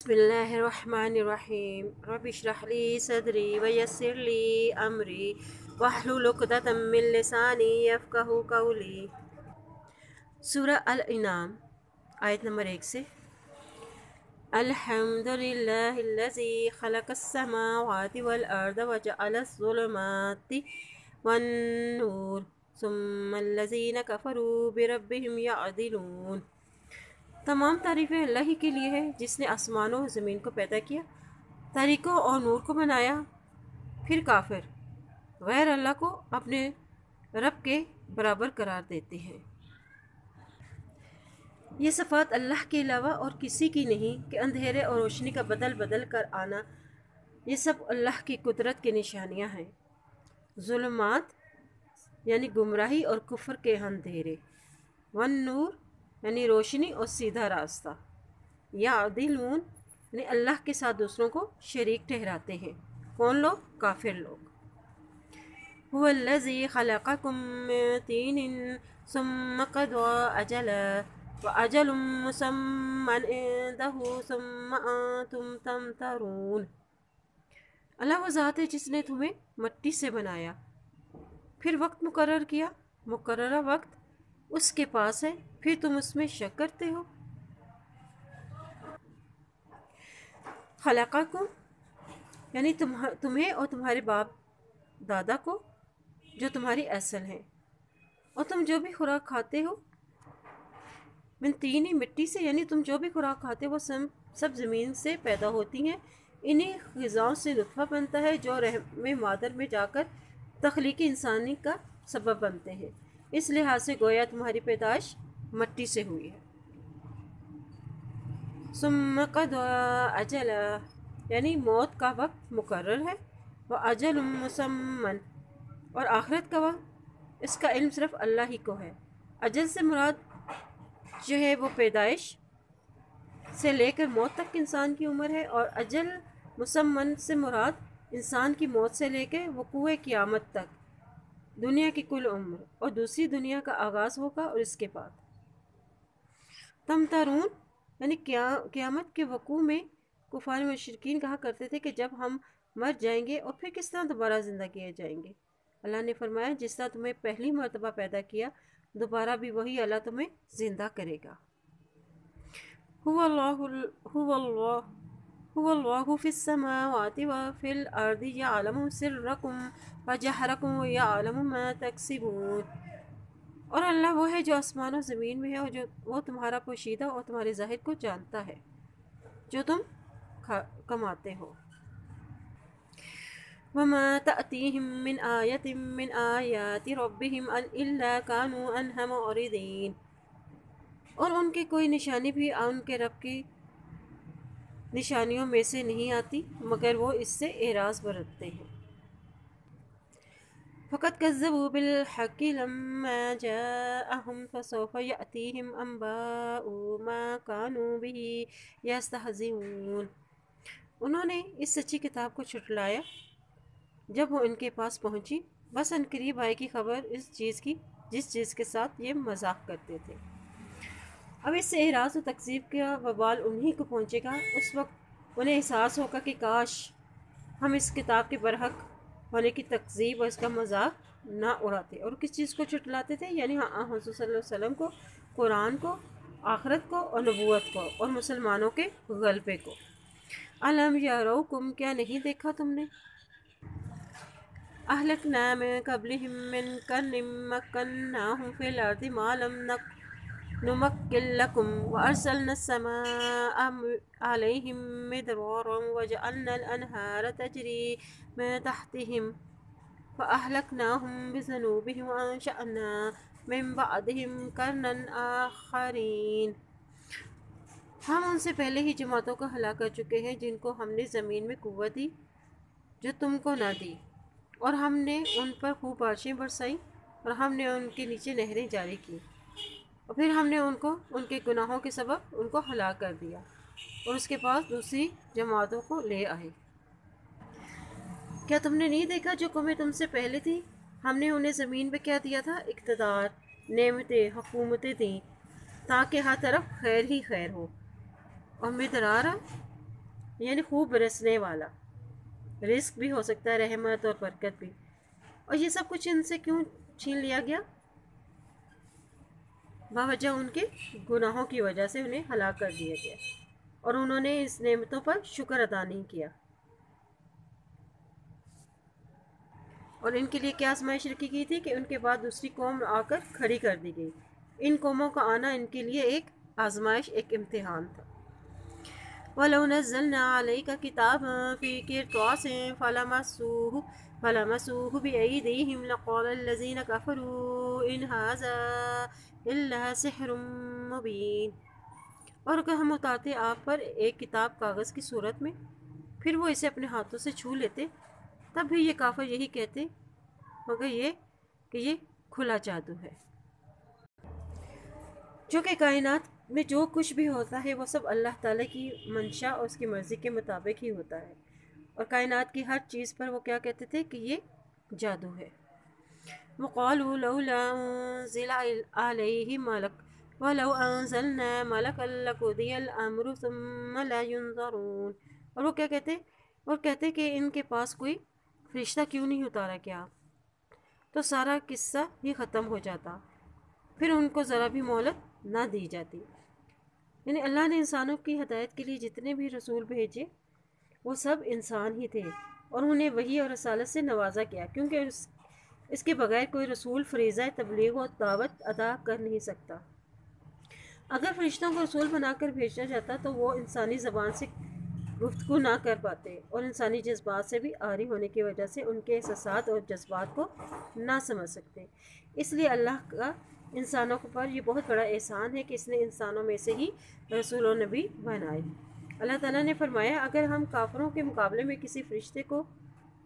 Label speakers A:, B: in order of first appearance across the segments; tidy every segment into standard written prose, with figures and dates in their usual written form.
A: بسم اللہ الرحمن الرحیم رب اشرح لی صدری ویسر لی امری واحلل عقدۃ من لسانی یفقہوا قولی۔ سورہ الانعام آیت نمبر 1 سے۔ الحمد للہ الذی خلق السماوات والارض وجعل الظلمات والنور ثم الذین کفروا بربہم یعدلون۔ تمام تعریفیں اللہ ہی کے لیے ہے جس نے آسمانوں اور زمین کو پیدا کیا، تاریکوں اور نور کو بنایا۔ پھر کافر غیر اللہ کو اپنے رب کے برابر قرار دیتے ہیں۔ یہ صفات اللہ کے علاوہ اور کسی کی نہیں کہ اندھیرے اور روشنی کا بدل بدل کر آنا، یہ سب اللہ کی قدرت کی نشانیاں ہیں۔ ظلمات یعنی گمراہی اور کفر کے اندھیرے، والنور یعنی روشنی اور سیدھا راستہ، یعدلون یعنی اللہ کے ساتھ دوسروں کو شریک ٹھہراتے ہیں۔ کون لوگ؟ کافر لوگ۔ هو الذی خلقکم من طین ثم قضى اجلا واجل مسمى عنده ثم انتم تمترون۔ اللہ وہ ذات ہے جس نے تمہیں مٹی سے بنایا، پھر وقت مقرر کیا، مقررہ وقت اس کے پاس ہے، پھر تم اس میں شک کرتے ہو۔ خلقکم یعنی تمہیں اور تمہارے باپ دادا کو جو تمہاری اصل ہیں، اور تم جو بھی خوراک کھاتے ہو، من طین مٹی سے یعنی تم جو بھی خوراک کھاتے ہو وہ سب زمین سے پیدا ہوتی ہیں۔ انہی غذاؤں سے نطفہ بنتا ہے جو رحم مادر میں جا کر تخلیق انسانی کا سبب بنتے ہیں۔ اس لحاظ سے گویا تمہاری پیدائش مٹی سے ہوئی ہے۔ ثم قضى اجلا یعنی موت کا وقت مقرر ہے، واجل مسمى اور آخرت کا وقت، اس کا علم صرف اللہ ہی کو ہے۔ اجل سے مراد جو ہے وہ پیدائش سے لے کر موت تک انسان کی عمر ہے، اور اجل مسمن سے مراد انسان کی موت سے لے کے وقوع قیامت تک دنیا کی کل عمر، اور دوسری دنیا کا آغاز ہوگا اور اس کے بعد۔ تمترون یعنی قیامت کے وقوع میں کفار مشرکین کہا کرتے تھے کہ جب ہم مر جائیں گے اور پھر کس طرح دوبارہ زندہ کیے جائیں گے۔ اللہ نے فرمایا جس طرح تمہیں پہلی مرتبہ پیدا کیا، دوبارہ بھی وہی اللہ تمہیں زندہ کرے گا۔ هو اللہ فی السماوات وفی الارض یعلم سرکم وجہرکم ویعلم ما تکسبون۔ اور اللہ وہ ہے جو آسمان و زمین میں ہے، اور وہ تمہارا پوشیدہ اور تمہارے ظاہر کو جانتا ہے جو تم کماتے ہو۔ وما تأتیہم من آیۃ من آیات ربہم الا کانوا عنہا معرضین۔ اور ان کی کوئی نشانی بھی ان کے رب کی نشانیوں میں سے نہیں آتی مگر وہ اس سے اعراض برتتے ہیں۔ فقد كذبوا بالحق لما جاءهم فسوف يأتيهم أنباء ما كانوا به يستهزئون۔ انہوں نے اس سچی کتاب کو چھٹلایا جب وہ ان کے پاس پہنچی، بس عنقریب آئے کی خبر اس چیز کی جس چیز کے ساتھ یہ مذاق کرتے تھے۔ اب اس سے اعراض و تکذیب کا وبال انہی کو پہنچے گا۔ اس وقت انہیں احساس ہوگا کہ کاش ہم اس کتاب کے برحق ہونے کی تکذیب اور اس کا مذاق نہ اڑاتے۔ اور کس چیز کو چھٹلاتے تھے؟ یعنی حضور صلی اللہ علیہ وسلم کو، قرآن کو، آخرت کو اور نبوت کو اور مسلمانوں کے غلبے کو۔ الم یروکم کیا نہیں دیکھا تم نے؟ اہلکنا من قبلہم من قرن مکناہم فی الارض ما لم نمکن لکم وارسلنا السماء علیہم مدرارا وجعلنا الانہار تجری من تحتہم فاہلکناہم بذنوبہم وانشأنا من بعدہم قرنا آخرین۔ ہم ان سے پہلے ہی جماعتوں کو ہلاک کر چکے ہیں جن کو ہم نے زمین میں قوت دی جو تم کو نہ دی، اور ہم نے ان پر خوب بارشیں برسائیں، اور ہم نے ان کے نیچے نہریں جاری کی، اور پھر ہم نے ان کے گناہوں کے سبب ان کو ہلاک کر دیا، اور اس کے پاس دوسری جماعتوں کو لے آئے۔ کیا تم نے نہیں دیکھا جو قومیں تم سے پہلے تھیں؟ ہم نے انہیں زمین پہ کیا دیا تھا؟ اقتدار، نعمتیں، حکومتیں دیں تاکہ ہر طرف خیر ہی خیر ہو، اور مدرارا یعنی خوب برسنے والا، رزق بھی ہو سکتا ہے، رحمت اور برکت بھی. اور یہ سب کچھ ان سے کیوں چھین لیا گیا؟ باوجہ ان کے گناہوں کی وجہ سے انہیں ہلاک کر دیا گیا، اور انہوں نے اس نعمتوں پر شکر ادا نہیں کیا. اور ان کے لیے کیا آزمائش رکھی گئی تھی کہ ان کے بعد دوسری قوم آ کر کھڑی کر دی گئی. ان قوموں کا آنا ان کے لیے ایک آزمائش، ایک امتحان تھا. وَلَوْ نَزَّلْنَا عَلَيْكَ كِتَابًا فِي قِرْطَاسٍ فَلَمَسُوهُ بِأَيْدِيهِمْ لَقَالَ الَّذِينَ كَفَرُوا إِنْ هَذَا إِلَّا سِحْرٌ مُبِينٌ. اور اگر ہم اتارتے آپ پر ایک کتاب کاغذ کی صورت میں، پھر وہ اسے اپنے ہاتھوں سے چھو لیتے، تب بھی یہ کافر یہی کہتے مگر یہ کہ یہ کھلا جادو ہے. جو کہ کائنات میں جو کچھ بھی ہوتا ہے وہ سب اللہ تعالیٰ کی منشا اور اس کی مرضی کے مطابق ہی ہوتا ہے. اور کائنات کی ہر چیز پر وہ کیا کہتے تھے کہ یہ جادو ہے. وَقَالُوا لَوْلَا أُنزِلَ عَلَيْهِ مَلَكٌ وَلَوْ أَنزَلْنَا مَلَكًا لَقُضِيَ الْأَمْرُ ثُمَّ لَا يُنظَرُونَ. اور وہ کیا کہتے کہ ان کے پاس کوئی فرشتہ کیوں نہیں اتارا کیا، تو سارا قصہ ہی ختم ہو جاتا، پھر ان کو ذرا بھی مہلت نہ دی جاتی. یعنی اللہ نے انسانوں کی ہدایت کے لیے جتنے بھی رسول بھیجے وہ سب انسان ہی تھے، اور انہیں وحی اور رسالت سے نوازا کیا، کیونکہ اس کے بغیر کوئی رسول فریضہ تبلیغ و دعوت ادا کر نہیں سکتا. اگر فرشتوں کو رسول بنا کر بھیجا جاتا تو وہ انسانی زبان سے گفتگو نہ کر پاتے، اور انسانی جذبات سے بھی عاری ہونے کی وجہ سے ان کے احساسات اور جذبات کو نہ سمجھ سکتے. اس لیے اللہ کا انسانوں پر یہ بہت بڑا احسان ہے کہ اس نے انسانوں میں سے ہی رسول و نبی بنائے. اللہ تعالیٰ نے فرمایا اگر ہم کافروں کے مقابلے میں کسی فرشتے کو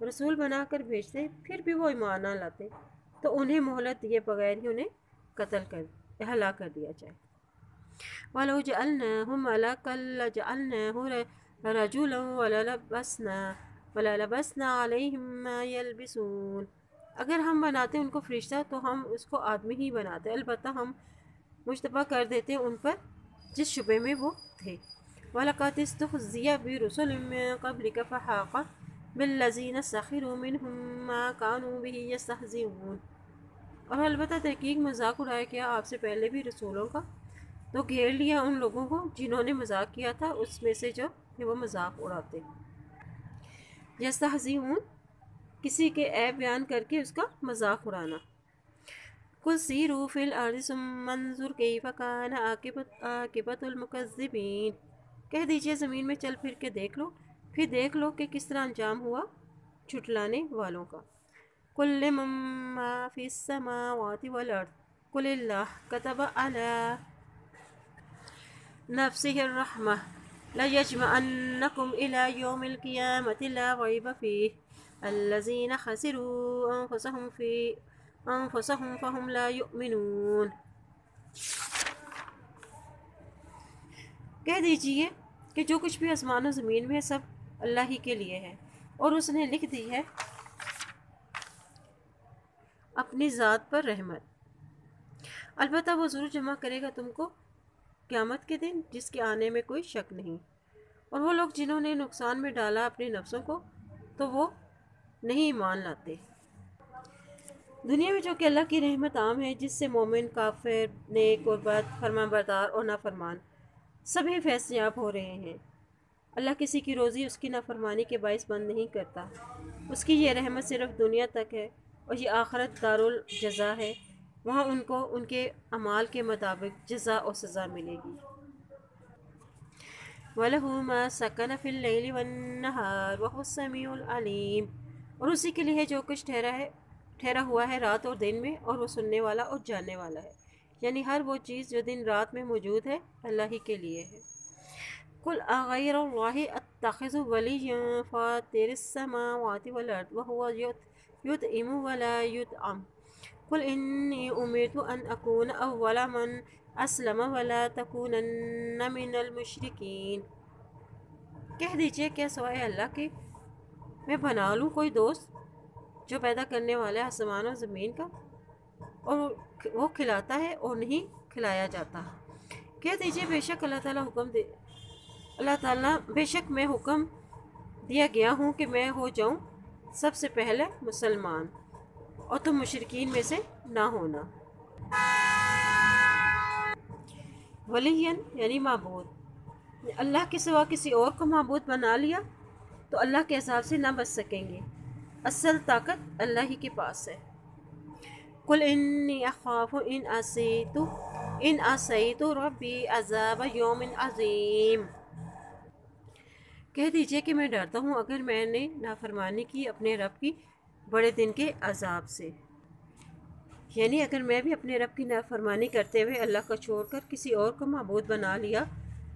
A: رسول بنا کر بھیجتے پھر بھی وہ ایمان نہ لاتے تو انہیں مہلت دیے بغیر ہی انہیں ہلاک کر دیا جائے. وَلَوْ جَعَلْنَاهُ مَلَكًا لَجَعَلْنَاهُ رَجُلًا وَلَلَبَسْنَا عَلَيْهِمْ مَا يَلْبِسُونَ. اگر ہم بناتے ان کو فرشتہ تو ہم اس کو آدمی ہی بناتے، البتہ ہم مشتبہ کر دیتے ان پر جس شبے میں وہ تھے. وَلَقَدِ اسْتُهْزِئَ بِرُسُلٍ مِّن قَبْلِكَ فَحَاقَ بِالَّذِينَ سَخِرُوا مِنْهُم مَّا كَانُوا بِهِ يَسْتَهْزِئُونَ. اور البتہ تحقیق مذاق اڑایا گیا آپ سے پہلے بھی رسولوں کا، تو گھیر لیا ان لوگوں کو جنہوں نے مذاق کیا تھا اس میں سے جو کہ وہ مذاق اڑاتے. یستہزئون کسی کے عیب بیان کر کے اس کا مذاق اڑانا. قُلْ سِیرُوا فِی الْأَرْضِ ثُمَّ انظُرُوا کَیْفَ کَانَ عَاقِبَةُ الْمُکَذِّبِینَ. کہہ دیجئے زمین میں چل پھر کے دیکھ لو، پھر دیکھ لو کہ کس طرح انجام ہوا جھٹلانے والوں کا. قُل لِمَن مَا فِی السَّمَاوَاتِ وَالْأَرْضِ قُلِ اللَّهُ كَتَبَ عَلَىٰ نَفْسِهِ الرَّحْمَةَ لَیَجْمَعَنَّکُمْ إِلَىٰ یَوْمِ الْقِیَامَةِ لَا رَیْبَ فِیہِ الَّذِینَ خَسِرُوا أَنفُسَهُمْ فَہُمْ لَا یُؤْمِنُونَ. کہہ دیجئے کہ جو کچھ بھی آسمان و زمین میں ہے سب اللہ ہی کے لیے ہے، اور اس نے لکھ دی ہے اپنی ذات پر رحمت. البتہ وہ ضرور جمع کرے گا تم کو قیامت کے دن جس کے آنے میں کوئی شک نہیں. اور وہ لوگ جنہوں نے نقصان میں ڈالا اپنے نفسوں کو تو وہ نہیں ایمان لاتے. دنیا میں جو کہ اللہ کی رحمت عام ہے جس سے مومن، کافر، نیک اور بد، فرمان بردار اور نافرمان سبھی فیض یاب ہو رہے ہیں. اللہ کسی کی روزی اس کی نافرمانی کے باعث بند نہیں کرتا. اس کی یہ رحمت صرف دنیا تک ہے، اور یہ آخرت دارالجزا ہے، وہاں ان کو ان کے اعمال کے مطابق جزا اور سزا ملے گی. وَلَهُ مَا سَكَنَ فِی اللَّیْلِ وَالنَّہَارِ وَهُوَ السَّمِیعُ الْعَلِیمُ. اور اسی کے لیے ہے جو کچھ ٹھہرا ہوا ہے رات اور دن میں، اور وہ سننے والا اور جاننے والا ہے. یعنی ہر وہ چیز جو دن رات میں موجود ہے اللہ ہی کے لیے ہے. قُلْ أَغَیْرَ اللَّهِ أَتَّخِذُ وَلِیًّا فَاطِرَ السَّمَاوَاتِ وَالْأَرْضِ وَهُوَ یُطْعِمُ وَلَا یُطْعَمُ. قُلْ إِنِّی أُمِرْتُ أَنْ أَکُونَ أَوَّلَ مَنْ أَسْلَمَ وَلَا تَکُونَنَّ مِنَ الْمُشْرِکِینَ. کہہ دیجئے کیا سوائے اللہ کے میں بنا لوں کوئی دوست جو پیدا کرنے والا ہے آسمان و زمین کا، اور وہ کھلاتا ہے اور نہیں کھلایا جاتا. کہہ دیجئے بے شک اللہ تعالیٰ اللہ تعالیٰ بے شک میں حکم دیا گیا ہوں کہ میں ہو جاؤں سب سے پہلے مسلمان اور تم مشرکین میں سے نہ ہونا۔ ولین یعنی معبود، اللہ کے سوا کسی اور کو معبود بنا لیا تو اللہ کے عذاب سے نہ بچ سکیں گے۔ اصل طاقت اللہ ہی کے پاس ہے۔ قل انی اخاف ان عصیت ربی عذاب یوم عظیم، کہہ دیجئے کہ میں ڈرتا ہوں اگر میں نے نافرمانی کی اپنے رب کی بڑے دن کے عذاب سے، یعنی اگر میں بھی اپنے رب کی نافرمانی کرتے ہوئے اللہ کو چھوڑ کر کسی اور کو معبود بنا لیا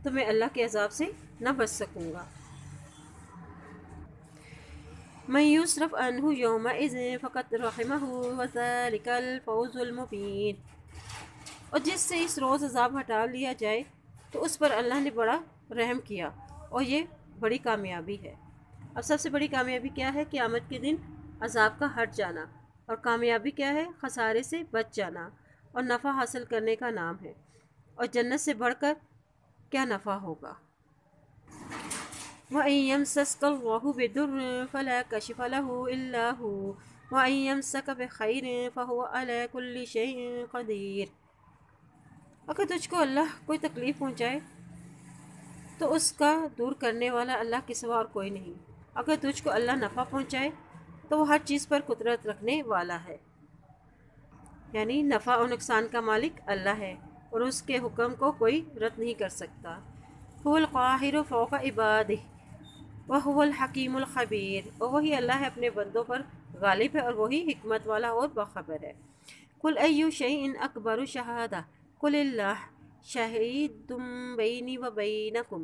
A: تو میں اللہ کے عذاب سے نہ بچ سکوں گا۔ من یصرف عنہ یومئذ فقد رحمہ وذلک الفوز المبین، اور جس سے اس روز عذاب ہٹا لیا جائے تو اس پر اللہ نے بڑا رحم کیا اور یہ بڑی کامیابی ہے۔ اب سب سے بڑی کامیابی کیا ہے؟ قیامت کے دن عذاب کا ہٹ جانا، اور کامیابی کیا ہے؟ خسارے سے بچ جانا اور نفع حاصل کرنے کا نام ہے، اور جنت سے بڑھ کر کیا نفع ہوگا۔ وَإِن يَمْسَسْكَ اللَّهُ بِضُرٍّ فَلَا كَاشِفَ لَهُ إِلَّا هُوَ وَإِن يَمْسَسْكَ بِخَيْرٍ فَهُوَ عَلَى كُلِّ شَيْءٍ قَدِيرٌ، اگر تجھ کو اللہ کوئی تکلیف پہنچائے تو اس کا دور کرنے والا اللہ کے سوا اور کوئی نہیں، اگر تجھ کو اللہ نفع پہنچائے تو وہ ہر چیز پر قدرت رکھنے والا ہے، یعنی نفع اور نقصان کا مالک اللہ ہے اور اس کے حکم کو کوئی رد نہیں کر سکتا۔ هو القاہر فوق عبادہ وهو الحکیم الخبیر، اور وہی اللہ ہے اپنے بندوں پر غالب ہے اور وہی حکمت والا اور باخبر ہے۔ قل ای شیء اکبر شہادہ قل اللہ شہید بینی و بینکم،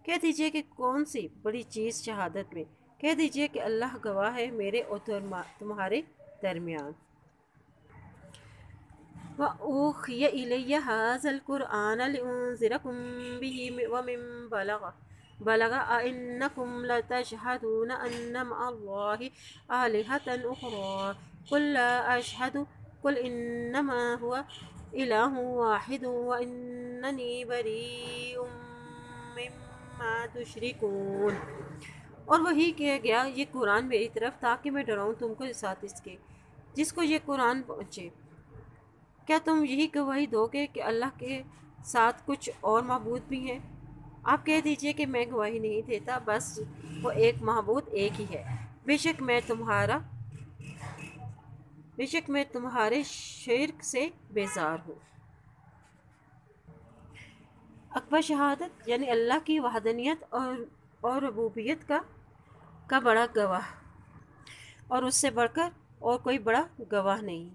A: کہہ دیجئے کہ کون سی بڑی چیز شہادت میں، کہہ دیجئے کہ اللہ گواہ ہے میرے اور تمہارے درمیان۔ وَأُوحِيَ إِلَيَّ هَٰذَا الْقُرْآنُ لِأُنذِرَكُم بِهِ وَمَن بَلَغَ أَئِنَّكُمْ لَتَشْهَدُونَ أَنَّ مَعَ اللَّهِ آلِهَةً أُخْرَىٰ قُل لَّا أَشْهَدُ قُلْ إِنَّمَا هُوَ إِلَٰهٌ وَاحِدٌ وَإِنَّنِي بَرِيءٌ مِّمَّا تُشْرِكُونَ، اور وحی کیا گیا یہ قرآن میری طرف تاکہ میں ڈراؤں تم کو ساتھ اس کے جس کو یہ قرآن پہنچے۔ کیا تم یہی گواہی دو گے کہ اللہ کے ساتھ کچھ اور معبود بھی ہیں؟ آپ کہہ دیجئے کہ میں گواہی نہیں دیتا، بس وہ ایک معبود ایک ہی ہے، بے شک میں تمہارے شرک سے بیزار ہوں۔ اکبر شہادت یعنی اللہ کی وحدانیت اور ربوبیت کا بڑا گواہ، اور اس سے بڑھ کر اور کوئی بڑا گواہ نہیں۔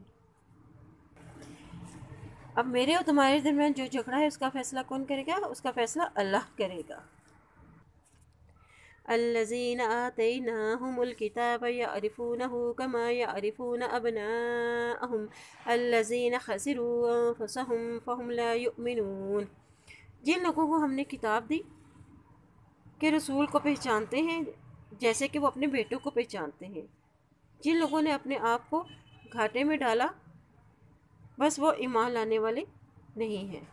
A: اب میرے اور تمہارے درمیان جو جھگڑا ہے اس کا فیصلہ کون کرے گا؟ اس کا فیصلہ اللہ کرے گا۔ الذین آتیناہم الکتاب یعرفونہ کما یعرفون ابناءہم الذین خسروا انفسہم فہم لا یؤمنون، جن لوگوں کو ہم نے کتاب دی کہ رسول کو پہچانتے ہیں جیسے کہ وہ اپنے بیٹوں کو پہچانتے ہیں، جن لوگوں نے اپنے آپ کو گھاٹے میں ڈالا بس وہ ایمان لانے والے نہیں ہیں۔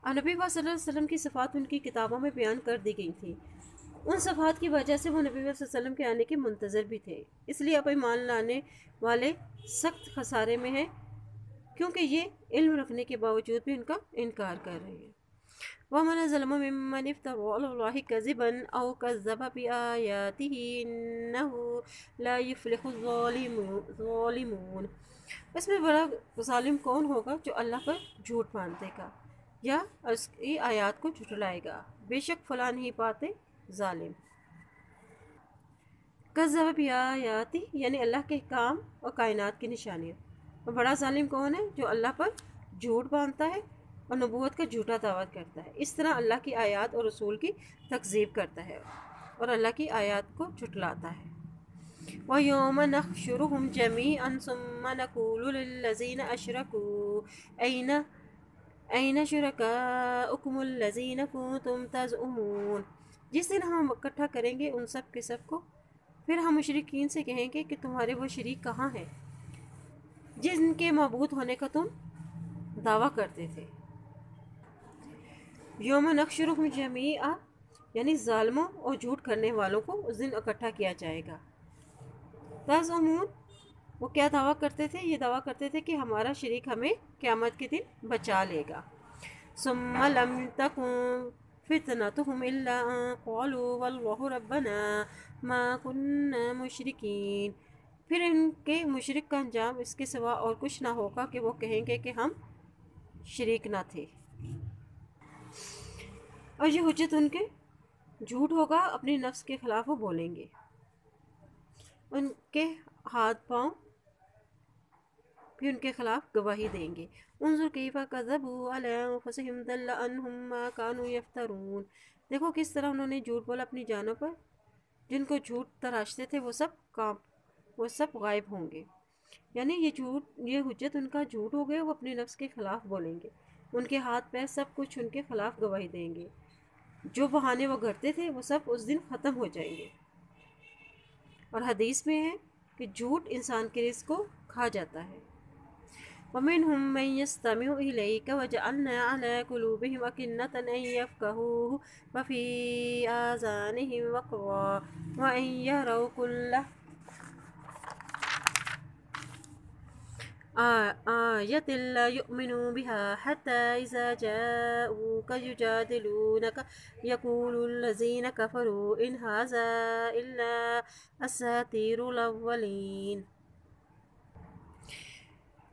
A: اور نبی صلی اللہ علیہ وسلم کی صفات ان کی کتابوں میں بیان کر دی گئی تھیں، ان صفات کی وجہ سے وہ نبی صلی اللہ علیہ وسلم کے آنے کے منتظر بھی تھے، اس لیے اب ایمان لانے والے سخت خسارے میں ہیں کیونکہ یہ علم رکھنے کے باوجود بھی ان کا انکار کر رہے ہیں۔ وَمَنْ أَظْلَمُ مِمَّنِ افْتَرَىٰ عَلَى اللَّهِ كَذِبًا أَوْ كَذَّبَ بِآيَاتِهِ إِنَّهُ لَا يُفْلِحُ الظَّالِمُونَ، اس میں بڑا ظالم کون ہوگا جو اللہ پر جھوٹ باندھے گا یا اس کی آیات کو جھٹلائے گا، بے شک فلاں نہیں پاتے ظالم۔ کذب بآیاتی یعنی اللہ کے احکام اور کائنات کی نشانیاں، اور بڑا ظالم کون ہے؟ جو اللہ پر جھوٹ باندھتا ہے اور نبوت کا جھوٹا دعویٰ کرتا ہے، اس طرح اللہ کی آیات اور رسول کی تکذیب کرتا ہے اور اللہ کی آیات کو جھٹلاتا ہے۔ وَيَوْمَ نَحْشُرُهُمْ جَمِيعًا ثُمَّ نَقُولُ لِلَّذِينَ أَشْرَكُوا أَيْنَ شُرَكَاؤُكُمُ الَّذِينَ كُنتُمْ تَزْعُمُونَ، جس دن ہم اکٹھا کریں گے ان سب کے سب کو، پھر ہم مشرکین سے کہیں گے کہ تمہارے وہ شریک کہاں ہیں جن کے معبود ہونے کا تم دعویٰ کرتے تھے۔ یوم نحشرہم جمیعا یعنی ظالموں اور جھوٹ کرنے والوں کو اس دن اکٹھا کیا جائے گا۔ تزعمون وہ کیا دعویٰ کرتے تھے؟ یہ دعویٰ کرتے تھے کہ ہمارا شریک ہمیں قیامت کے دن بچا لے گا۔ ثم لم تکن فتنتهم الا ان قالوا واللہ ربنا ما كنا مشرکین، پھر ان کے مشرک کا انجام اس کے سوا اور کچھ نہ ہوگا کہ وہ کہیں گے کہ ہم شریک نہ تھے۔ اور یہ حجت ان کے جھوٹ ہوگا، اپنے نفس کے خلاف وہ بولیں گے، ان کے ہاتھ پاؤں بھی ان کے خلاف گواہی دیں گے۔ انظر کیف کذبوا علی انفسہم ضل عنہم ما کانوا یفترون، دیکھو کس طرح انہوں نے جھوٹ بولا اپنی جانوں پر، جن کو جھوٹ تراشتے تھے وہ سب غائب ہوں گے۔ یعنی یہ حجت ان کا جھوٹ ہو گیا، وہ اپنے نفس کے خلاف بولیں گے، ان کے ہاتھ پیر سب کچھ ان کے خلاف گواہی دیں گے، جو بہانے وہ گھڑتے تھے وہ سب اس دن ختم ہو جائیں گے۔ اور حدیث میں ہے کہ جھوٹ انسان کے رزق کو کھا جاتا ہے۔ وَمِنْهُمْ مَنْ يَسْتَمِعُ إِلَيْكَ وَجَعَلْنَا عَلَى قُلُوبِهِمْ أَكِنَّةً أَنْ يَفْقَهُوهُ وَفِي آذَانِهِمْ وَقْرًا وَإِنْ يَرَوْا كُلَّ آيَةٍ لَا يُؤْمِنُوا بِهَا حَتَّى إِذَا جَاءُوكَ يُجَادِلُونَكَ يَقُولُ الَّذِينَ كَفَرُوا إِنْ هَذَا إِلَّا أَسَاطِيرُ الْأَوَّلِينَ۔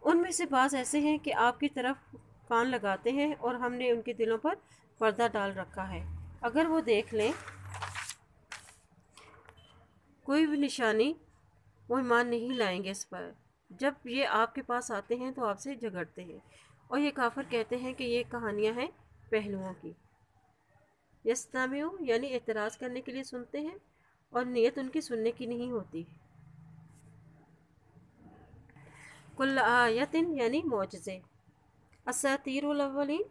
A: ان میں سے بعض ایسے ہیں کہ آپ کی طرف کان لگاتے ہیں اور ہم نے ان کے دلوں پر پردہ ڈال رکھا ہے، اگر وہ دیکھ لیں کوئی بھی نشانی وہ ایمان نہیں لائیں گے اس پر۔ جب یہ آپ کے پاس آتے ہیں تو آپ سے جھگڑتے ہیں، اور یہ کافر کہتے ہیں کہ یہ کہانیاں ہیں پہلوؤں کی۔ یستمعو یعنی اعتراض کرنے کے لیے سنتے ہیں، اور نیت ان کی سننے کی نہیں ہوتی۔ کل آیتن یعنی معجزے، اساطیر الاولین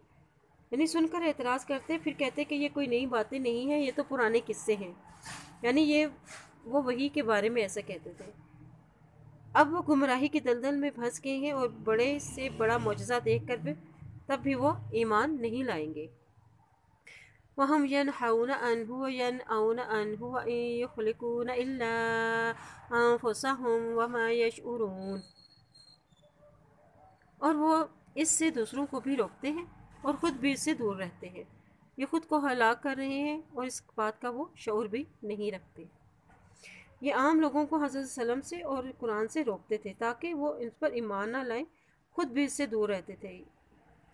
A: یعنی سن کر اعتراض کرتے، پھر کہتے کہ یہ کوئی نئی باتیں نہیں ہیں، یہ تو پرانے قصے ہیں، یعنی یہ وہ وحی کے بارے میں ایسا کہتے تھے۔ اب وہ گمراہی کی دلدل میں پھنس گئے ہیں اور بڑے سے بڑا معجزہ دیکھ کر بھی تب بھی وہ ایمان نہیں لائیں گے۔ وَهُمْ يَنْحَوْنَ عَنْهُ وَيَنْأَوْنَ عَنْهُ وَإِنْ يُخْلِقُونَ إِلَّا أَنفُسَهُمْ وَمَا يَشْعُرُونَ، اور وہ اس سے دوسروں کو بھی روکتے ہیں اور خود بھی اس سے دور رہتے ہیں، یہ خود کو ہلاک کر رہے ہیں اور اس بات کا وہ شعور بھی نہیں رکھتے۔ یہ عام لوگوں کو حضرت صلی اللہ علیہ وسلم سے اور قرآن سے روکتے تھے تاکہ وہ ان پر ایمان نہ لائیں، خود بھی اس سے دور رہتے تھے۔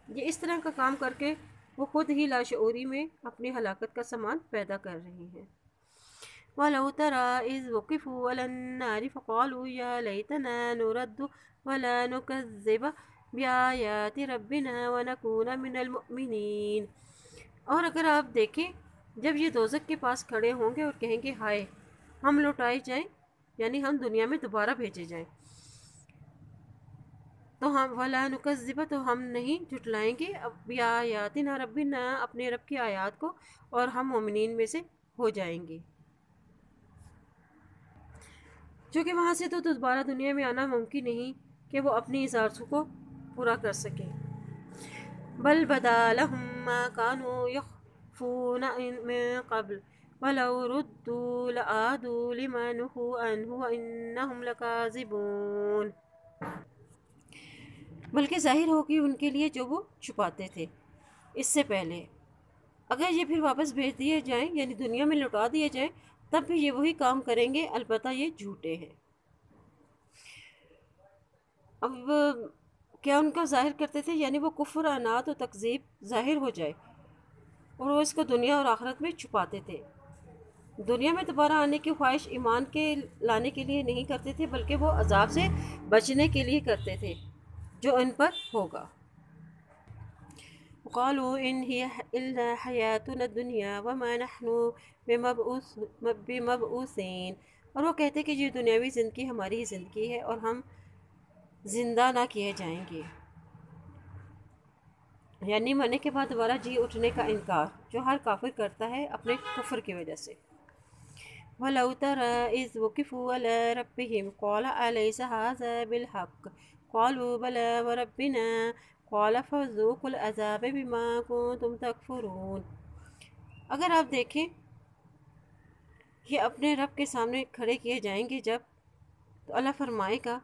A: یہ اس طرح کا کام کر کے وہ خود ہی لاشعوری میں اپنی ہلاکت کا سامان پیدا کر رہے ہیں۔ وَلَوْ تَرَىٰ إِذْ وُقِفُوا عَلَى النَّارِ فَقَالُوا يَا لَيْتَنَا نُرَدُّ وَلَا نُكَذِّبَ بِآيَاتِ رَبِّنَا وَنَكُونَ مِنَ الْمُؤْمِنِينَ، اور اگر آپ دیکھیں جب یہ دوزخ کے پاس کھڑے ہوں گے اور کہیں گے ہائے ہم لوٹائے جائیں، یعنی ہم دنیا میں دوبارہ بھیجے جائیں، تو ہم وَلَا نُكَذِّبَ تو ہم نہیں جھٹلائیں گے بِآيَاتِنَا رَبِّنَا اپنے رب کی آیات کو، اور ہم مومنین میں سے ہو جائیں گے، چونکہ وہاں سے تو دوبارہ دنیا میں آنا ممکن نہیں کہ وہ اپنی اس آرزو کو پورا کر سکیں۔ بل بدا لهم ما كانوا يخفون من قبل ولو ردوا لعادوا لما نهوا عنه وإنهم لكاذبون، بلکہ ظاہر ہوگی ان کے لیے جو وہ چھپاتے تھے اس سے پہلے، اگر یہ پھر واپس بھیج دیے جائیں یعنی دنیا میں لوٹا دیے جائیں تب بھی یہ وہی کام کریں گے، البتہ یہ جھوٹے ہیں۔ اب کیا ان کا ظاہر کرتے تھے؟ یعنی وہ کفر، عناد و تکذیب ظاہر ہو جائے اور وہ اس کو دنیا اور آخرت میں چھپاتے تھے۔ دنیا میں دوبارہ آنے کی خواہش ایمان کے لانے کے لیے نہیں کرتے تھے، بلکہ وہ عذاب سے بچنے کے لیے کرتے تھے جو ان پر ہوگا۔ قالوا ان هي الا حياتنا الدنيا وما نحن بمبعوثين، اور وہ کہتے کہ یہ دنیاوی زندگی ہماری ہی زندگی ہے اور ہم زندہ نہ کیے جائیں گے، یعنی مرنے کے بعد دوبارہ جی اٹھنے کا انکار جو ہر کافر کرتا ہے اپنے کفر کی وجہ سے۔ وَلَوْ تَرَىٰ إِذْ وُقِفُوا عَلَىٰ رَبِّهِمْ قَالَ أَلَيْسَ هَٰذَا بِالْحَقِّ قَالُوا بَلَىٰ وَرَبِّنَا قال فذوقوا العذاب بما كنتم تکفرون۔ اگر آپ دیکھیں یہ اپنے رب کے سامنے کھڑے کیے جائیں گے جب، تو اللہ فرمائے گا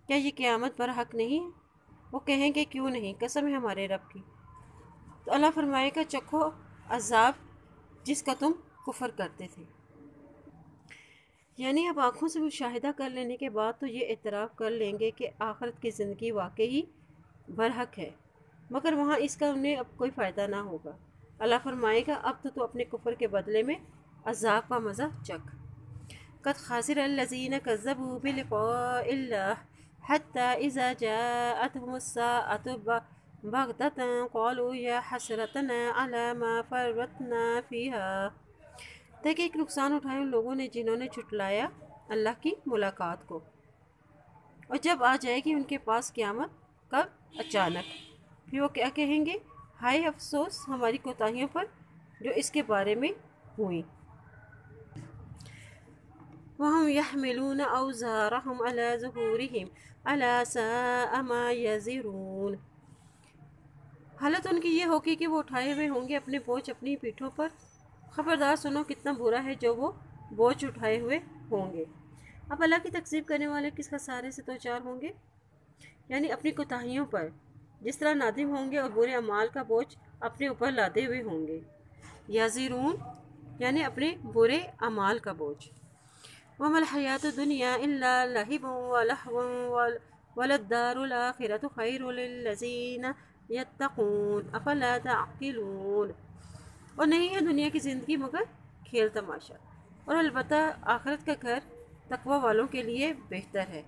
A: کیا یہ قیامت پر حق نہیں ہے؟ وہ کہیں گے کیوں نہیں، قسم ہے ہمارے رب کی۔ تو اللہ فرمائے گا چکھو عذاب جس کا تم کفر کرتے تھے۔ یعنی اب آنکھوں سے مشاہدہ کر لینے کے بعد تو یہ اعتراف کر لیں گے کہ آخرت کی زندگی واقعی برحق ہے، مگر وہاں اس کا انہیں اب کوئی فائدہ نہ ہوگا۔ اللہ فرمائے گا اب تو اپنے کفر کے بدلے میں عذاب کا مزہ چکھ۔ قد خسر الذین کذبوا بلقاء اللہ حتی اذا جاءتهم الساعة بغتة قالوا یا حسرتنا علی ما فرطنا فیہا۔ دیکھ ایک نقصان اٹھائے ان لوگوں نے جنہوں نے جھٹلایا اللہ کی ملاقات کو، اور جب آ جائے گی ان کے پاس قیامت، کب؟ اچانک، پھر وہ کیا کہیں گے؟ ہائے افسوس ہماری کوتاہیوں پر جو اس کے بارے میں ہوئیں۔ وَهُمْ يَحْمِلُونَ أَوْزَارَهُمْ عَلَى ظُهُورِهِمْ أَلَا سَاءَ مَا يَزِرُونَ۔ حالت ان کی یہ ہوگی کہ وہ اٹھائے ہوئے ہوں گے اپنے بوجھ اپنی پیٹھوں پر۔ خبردار سنو کتنا برا ہے جو وہ بوجھ اٹھائے ہوئے ہوں گے۔ اب اللہ کی تکذیب کرنے والے کس خسارے سے دوچار ہوں گے؟ یعنی اپنی کوتاہیوں پر جس طرح نادم ہوں گے اور برے اعمال کا بوجھ اپنے اوپر لادے ہوئے ہوں گے۔ یزرون یعنی اپنے برے اعمال کا بوجھ۔ وَمَا الْحَيَاةُ الدُّنْيَا إِلَّا لَعِبٌ وَلَهْوٌ وَلَلدَّارُ الْآخِرَةُ خَيْرٌ لِلَّذِينَ يَتَّقُونَ أَفَلَا تَعْقِلُونَ۔ اور نہیں ہے دنیا کی زندگی مگر کھیل تماشا، اور البتہ آخرت کا گھر تقوی والوں کے لیے بہتر ہے۔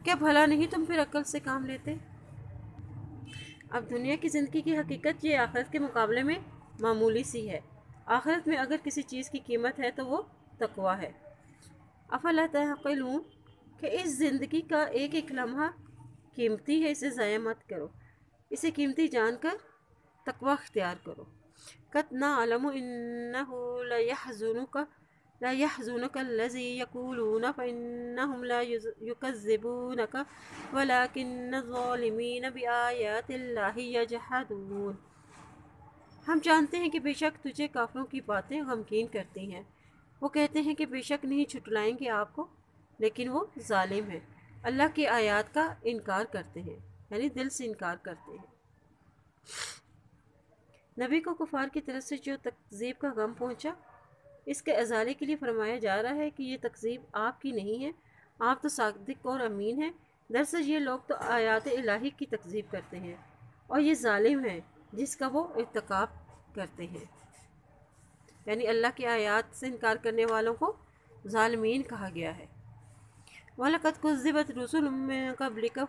A: کیا بھلا نہیں تم پھر عقل سے کام لیتے؟ اب دنیا کی زندگی کی حقیقت یہ آخرت کے مقابلے میں معمولی سی ہے۔ آخرت میں اگر کسی چیز کی قیمت ہے تو وہ تقوی ہے۔ افلا تعقلون کہ اس زندگی کا ایک ایک لمحہ قیمتی ہے، اسے ضائع مت کرو، اسے قیمتی جان کر تقوی اختیار کرو۔ قد نعلم انہ ليحزنك الذي يقولون فإنهم لا يكذبونك ولكن الظالمين بآيات الله يجحدون۔ ہم جانتے ہیں کہ بے شک تجھے کافروں کی باتیں غمگین کرتی ہیں، وہ کہتے ہیں کہ بے شک نہیں جھٹلائیں گے آپ کو، لیکن وہ ظالم ہیں، اللہ کی آیات کا انکار کرتے ہیں، یعنی دل سے انکار کرتے ہیں۔ نبی کو کفار کی طرف سے جو تکذیب کا غم پہنچا، اس کے ازالے کے لیے فرمایا جا رہا ہے کہ یہ تکذیب آپ کی نہیں ہے، آپ تو صادق اور امین ہیں۔ دراصل یہ لوگ تو آیات الہی کی تکذیب کرتے ہیں، اور یہ ظالم ہیں جس کا وہ ارتکاب کرتے ہیں، یعنی اللہ کی آیات سے انکار کرنے والوں کو ظالمین کہا گیا ہے۔ وَلَقَدْ كُذِّبَتْ رُسُلٌ مِّن قَبْلِكَ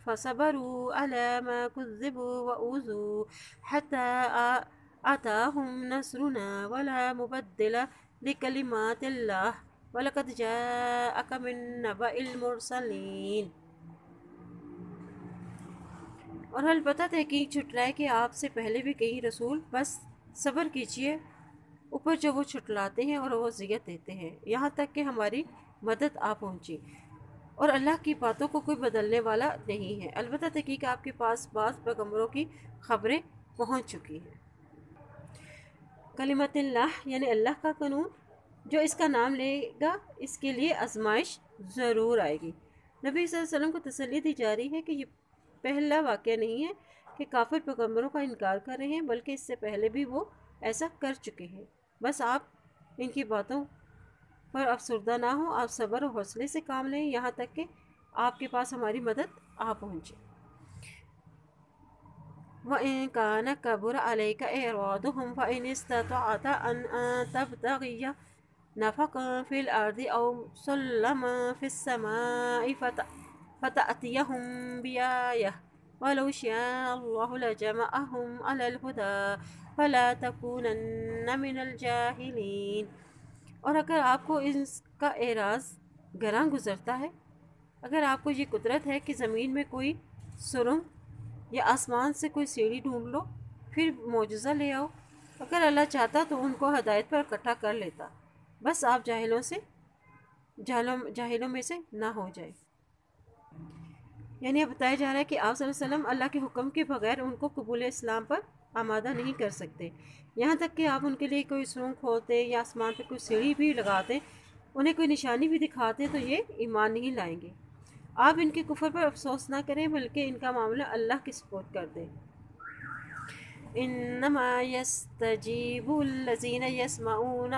A: فَصَبَرُوا عَلَىٰ مَا كُذِّبُوا وَأُوذُوا حَتَّىٰ أَتَاهُمْ نَصْرُنَا وَلَا مُبَدِّلَ لِكَلِمَاتِ اللَّهِ وَلَقَدْ جَاءَكَ مِن نَّبَإِ الْمُرْسَلِينَ۔ اور البتہ تحقیق جھٹلائے کہ آپ سے پہلے بھی کئی رسول، بس صبر کیجیے اوپر جو وہ چھٹلاتے ہیں اور وہ اذیت دیتے ہیں، یہاں تک کہ ہماری مدد آ پہنچی، اور اللہ کی باتوں کو کوئی بدلنے والا نہیں ہے۔ البتہ تحقیق آپ کے پاس بعض پیغمبروں کی خبریں پہنچ چکی ہیں۔ کلمت اللہ یعنی اللہ کا قانون، جو اس کا نام لے گا اس کے لیے آزمائش ضرور آئے گی۔ نبی صلی اللہ علیہ وسلم کو تسلی دی جا رہی ہے کہ یہ پہلا واقعہ نہیں ہے کہ کافر پیغمبروں کا انکار کر رہے ہیں، بلکہ اس سے پہلے بھی وہ ایسا کر چکے ہیں۔ بس آپ ان کی باتوں پر افسردہ نہ ہوں، آپ صبر و حوصلے سے کام لیں یہاں تک کہ آپ کے پاس ہماری مدد آ پہنچے۔ وَإِن كَانَ كَبُرَ عَلَيْكَ إِعْرَاضُهُمْ فَإِنِ اسْتَطَعْتَ أَن تَبْتَغِيَ نَفَقًا فِي الْأَرْضِ أَوْ سُلَّمًا فِي السَّمَاءِ فَتَأْتِيَهُم بِآيَةٍ وَلَوْ شَاءَ اللَّهُ لَجَمَعَهُمْ عَلَى الْهُدَىٰ فَلَا تَكُونَنَّ مِنَ الْجَاهِلِينَ۔ اور اگر آپ کو اس کا اعراض گراں گزرتا ہے، اگر آپ کو یہ قدرت ہے کہ زمین میں کوئی سرنگ یا آسمان سے کوئی سیڑھی ڈھونڈ لو، پھر معجزہ لے آؤ، اگر اللہ چاہتا تو ان کو ہدایت پر اکٹھا کر لیتا، بس آپ جاہلوں میں سے نہ ہو جائے۔ یعنی یہ بتایا جا رہا ہے کہ آپ صلی اللہ علیہ وسلم اللہ کے حکم کے بغیر ان کو قبول اسلام پر آمادہ نہیں کر سکتے، یہاں تک کہ آپ ان کے لیے کوئی سونگ کھولتے یا آسمان پہ کوئی سیڑھی بھی لگاتے، انہیں کوئی نشانی بھی دکھاتے تو یہ ایمان نہیں لائیں گے۔ آپ ان کے کفر پر افسوس نہ کریں بلکہ ان کا معاملہ اللہ کے سپرد کر دیں۔ انما یستجیب الذین یسمعون